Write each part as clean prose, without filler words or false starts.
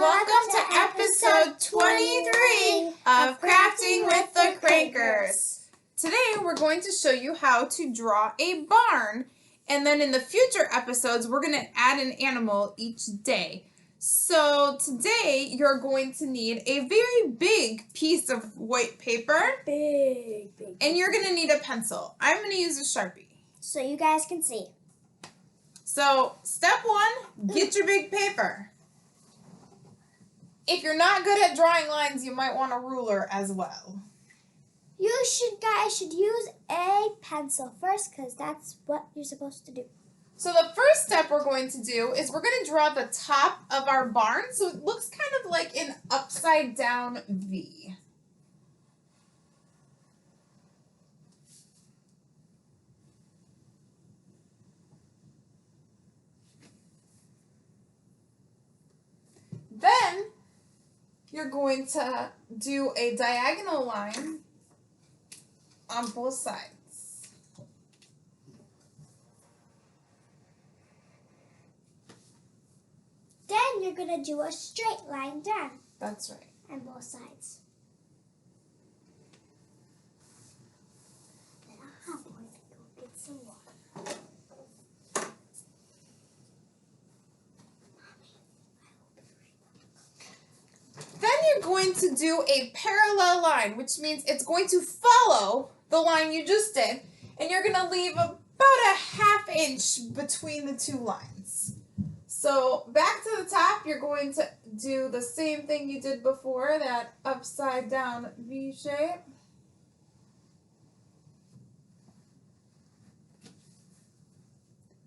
welcome to episode 23 of Crafting with the Crankers. Today we're going to show you how to draw a barn, and then in the future episodes we're going to add an animal each day. So today you're going to need a very big piece of white paper. Big. And you're going to need a pencil. I'm going to use a Sharpie. So you guys can see. So step one, get your big paper. If you're not good at drawing lines, you might want a ruler as well. You guys should use a pencil first because that's what you're supposed to do. So the first step we're going to do is we're going to draw the top of our barn so it looks kind of like an upside down V. Then you're going to do a diagonal line on both sides. Then you're going to do a straight line down. That's right. On both sides. Then I'm going to go get some water. Then you're going to do a parallel line, which means it's going to follow the line you just did, and you're going to leave about a ½ inch between the two lines. So back to the top, you're going to do the same thing you did before, that upside down V shape.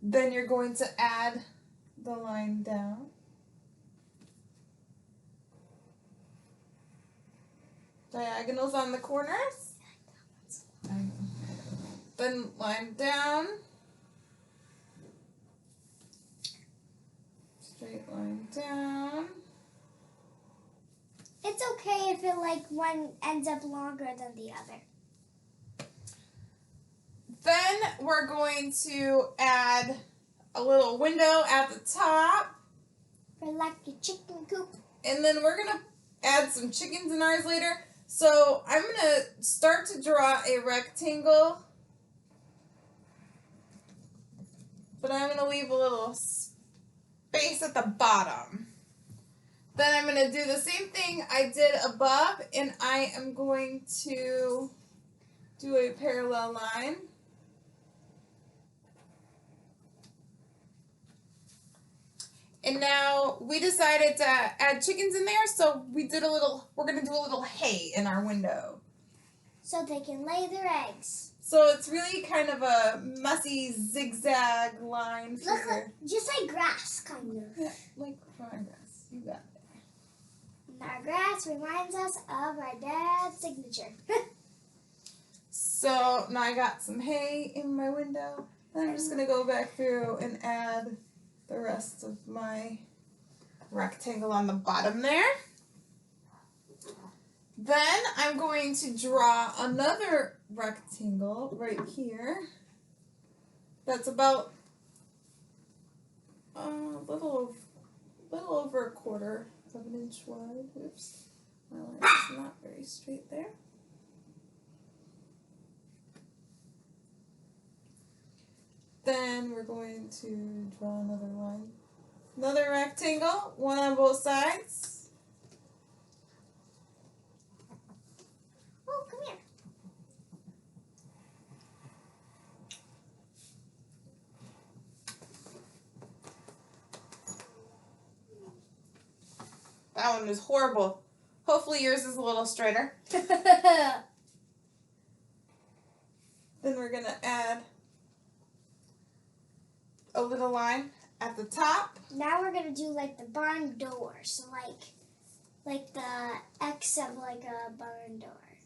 Then you're going to add the line down. Diagonals on the corners. Then line down. Straight line down. It's okay if one ends up longer than the other. Then we're going to add a little window at the top. For like your chicken coop. And then we're going to add some chickens in ours later. So I'm going to start to draw a rectangle, but I'm going to leave a little space at the bottom. Then I'm going to do the same thing I did above, and I am going to do a parallel line. And now we decided to add chickens in there, so we're going to do a little hay in our window. So they can lay their eggs. So it's really kind of a messy zigzag line. Just like grass, kind of. Yeah, like drawing grass. You got it. And our grass reminds us of our dad's signature. So now I got some hay in my window. And I'm just going to go back through and add the rest of my rectangle on the bottom there. Then I'm going to draw another rectangle right here. That's about a little over 1/4 of an inch wide. Oops, my line is not very straight there. Then we're going to draw another line. Another rectangle, one on both sides. Oh, come here. That one is horrible. Hopefully yours is a little straighter. Then we're going to add a little line at the top. Now we're gonna do like the barn door, so like the X of like a barn door.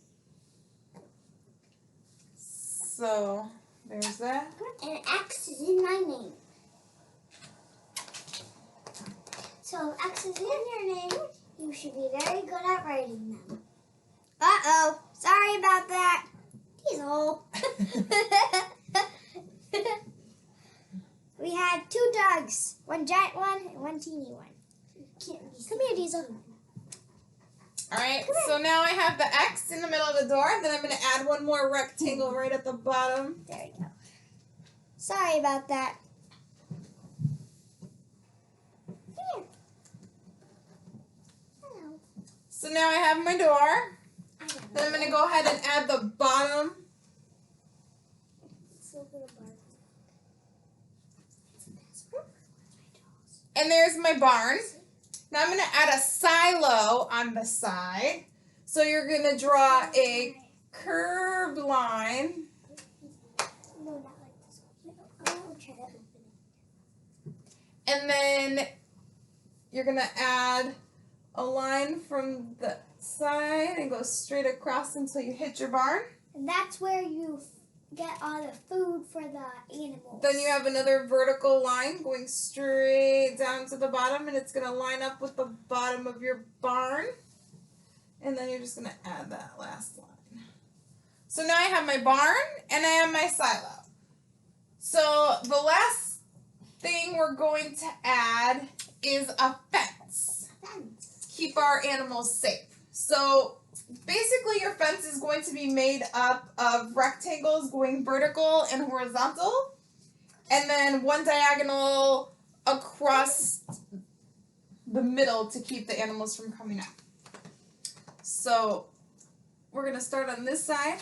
So there's that. And X is in my name. So if X is in your name, you should be very good at writing them. Uh-oh, sorry about that. He's old. We had 2 dogs, one giant one and one teeny one. Come here, Diesel. he's open. Alright, so now I have the X in the middle of the door, then I'm going to add one more rectangle right at the bottom. There you go. Sorry about that. Here. Hello. So now I have my door. Then I'm going to go ahead and add the bottom. And there's my barn. Now I'm going to add a silo on the side. So you're going to draw a curved line. No, not like this one. I'll try to open it. And then you're going to add a line from the side and go straight across until you hit your barn. And that's where you get all the food for the animals. Then you have another vertical line going straight down to the bottom, and it's going to line up with the bottom of your barn. And then you're just going to add that last line. So now I have my barn and I have my silo. So the last thing we're going to add is a fence. Keep our animals safe. So basically your fence is going to be made up of rectangles going vertical and horizontal, and then one diagonal across the middle to keep the animals from coming out. So we're going to start on this side.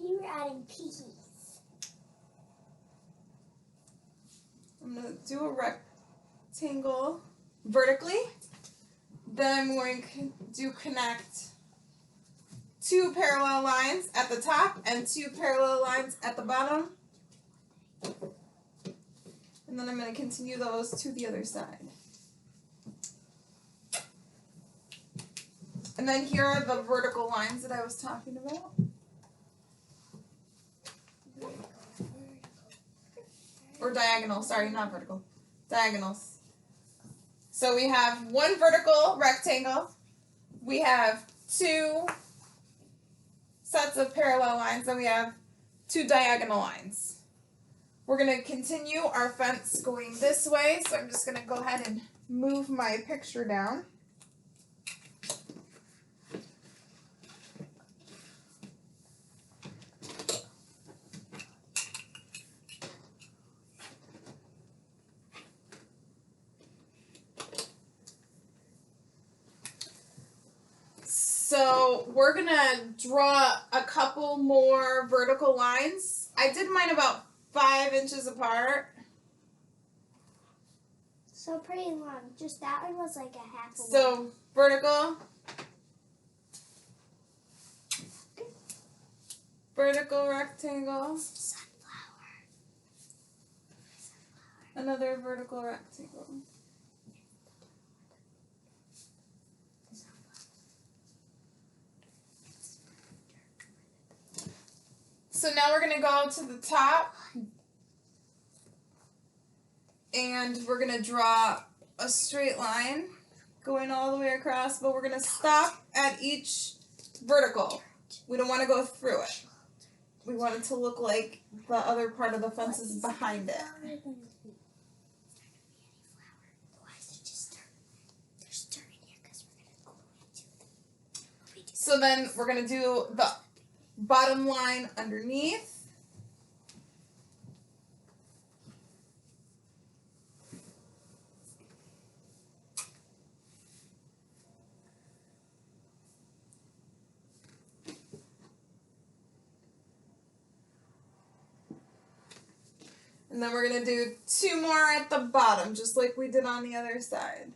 You're adding pieces. I'm going to do a rectangle vertically. Then I'm going to connect two parallel lines at the top and two parallel lines at the bottom. And then I'm going to continue those to the other side. And then here are the vertical lines that I was talking about. Or diagonal, sorry, not vertical. Diagonals. So we have one vertical rectangle. We have two sets of parallel lines, and we have two diagonal lines. We're going to continue our fence going this way, so I'm just going to go ahead and move my picture down. So we're going to draw a couple more vertical lines. I did mine about 5 inches apart. So pretty long. Just that one was like a half a So vertical. Vertical rectangle. sunflower. Another vertical rectangle. So now we're going to go to the top, and we're going to draw a straight line going all the way across, but we're going to stop at each vertical. We don't want to go through it. We want it to look like the other part of the fence is behind it. So then we're going to do the bottom line underneath. And then we're going to do 2 more at the bottom, just like we did on the other side.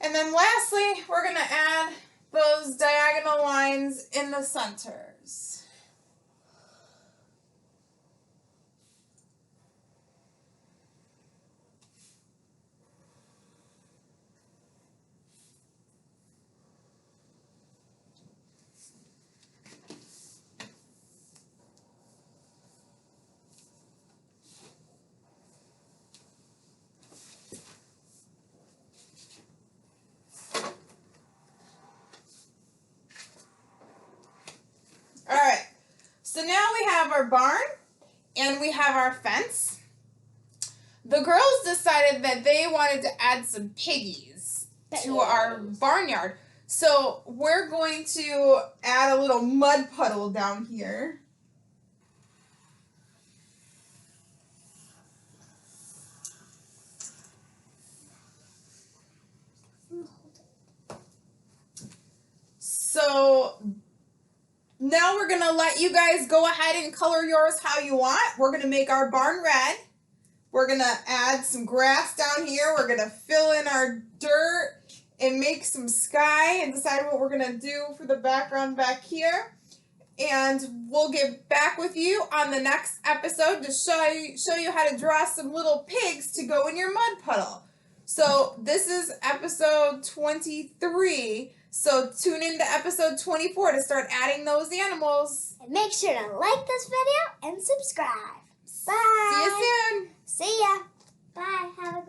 And then lastly, we're going to add those diagonal lines in the centers. have our fence. The girls decided that they wanted to add some piggies to our barnyard. So we're going to add a little mud puddle down here. So now we're going to let you guys go ahead and color yours how you want. We're going to make our barn red. We're going to add some grass down here. We're going to fill in our dirt and make some sky and decide what we're going to do for the background back here. And we'll get back with you on the next episode to show you how to draw some little pigs to go in your mud puddle. So this is episode 23. So tune into episode 24 to start adding those animals. And make sure to like this video and subscribe. Bye. See you soon. See ya. Bye. Have a good